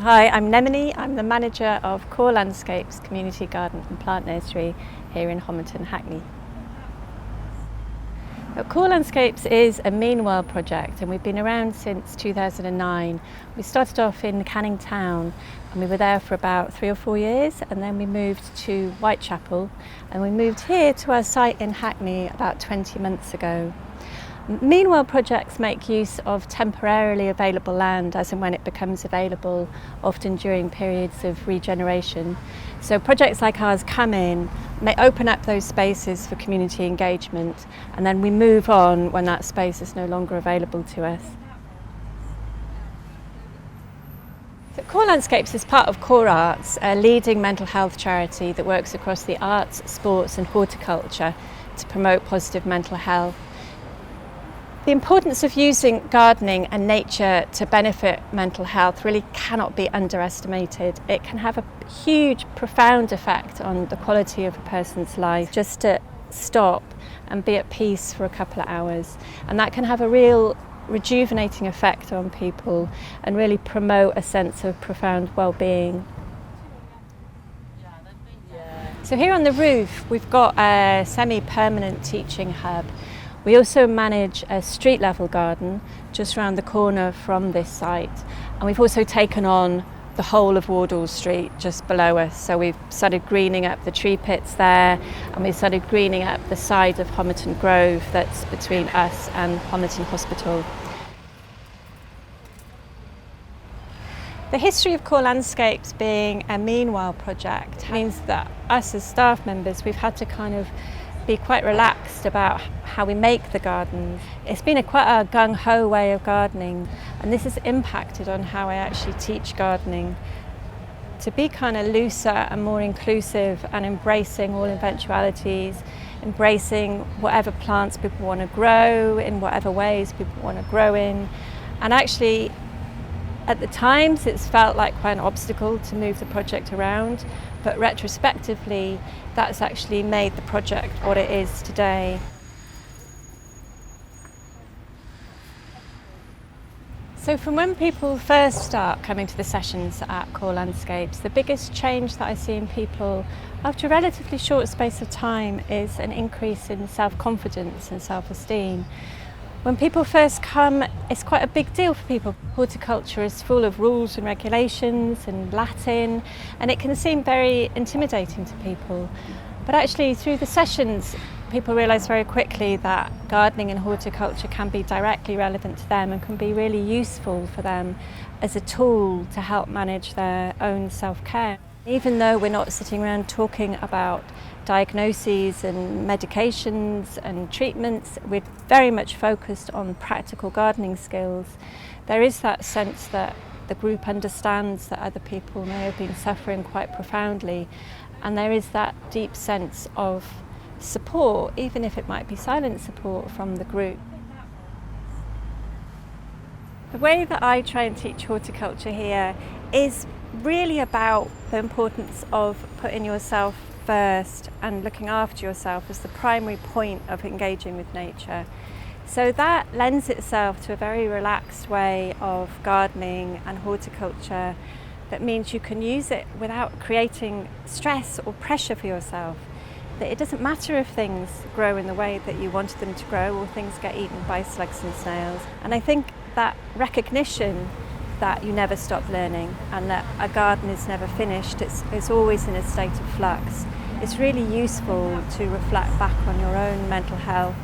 Hi, I'm Nemone. I'm the manager of Core Landscapes Community Garden and Plant Nursery here in Homerton, Hackney. Core Landscapes is a Meanwhile project, and we've been around since 2009. We started off in Canning Town and we were there for about 3 or 4 years, and then we moved to Whitechapel and we moved here to our site in Hackney about 20 months ago. Meanwhile projects make use of temporarily available land as and when it becomes available, often during periods of regeneration. So projects like ours come in, may open up those spaces for community engagement, and then we move on when that space is no longer available to us. So Core Landscapes is part of Core Arts, a leading mental health charity that works across the arts, sports and horticulture to promote positive mental health. The importance of using gardening and nature to benefit mental health really cannot be underestimated. It can have a huge, profound effect on the quality of a person's life, just to stop and be at peace for a couple of hours. And that can have a real rejuvenating effect on people and really promote a sense of profound well-being. So here on the roof, we've got a semi-permanent teaching hub. We also manage a street level garden just around the corner from this site, and we've also taken on the whole of Wardle Street just below us. So we've started greening up the tree pits there, and we've started greening up the side of Homerton Grove that's between us and Homerton Hospital. The history of Core Landscapes being a Meanwhile project means that us as staff members, we've had to kind of be quite relaxed about how we make the gardens. It's been quite a gung-ho way of gardening, and this has impacted on how I actually teach gardening. To be kind of looser and more inclusive and embracing all eventualities, embracing whatever plants people want to grow in whatever ways people want to grow in. And actually at the times it's felt like quite an obstacle to move the project around, but retrospectively that's actually made the project what it is today. So from when people first start coming to the sessions at Core Landscapes, the biggest change that I see in people after a relatively short space of time is an increase in self-confidence and self-esteem. When people first come, it's quite a big deal for people. Horticulture is full of rules and regulations and Latin, and it can seem very intimidating to people. But actually through the sessions, people realise very quickly that gardening and horticulture can be directly relevant to them and can be really useful for them as a tool to help manage their own self-care. Even though we're not sitting around talking about diagnoses and medications and treatments, we're very much focused on practical gardening skills. There is that sense that the group understands that other people may have been suffering quite profoundly, and there is that deep sense of support, even if it might be silent support from the group. The way that I try and teach horticulture here is really about the importance of putting yourself first and looking after yourself as the primary point of engaging with nature. So that lends itself to a very relaxed way of gardening and horticulture that means you can use it without creating stress or pressure for yourself. That it doesn't matter if things grow in the way that you wanted them to grow or things get eaten by slugs and snails. And I think that recognition that you never stop learning and that a garden is never finished, it's always in a state of flux. It's really useful to reflect back on your own mental health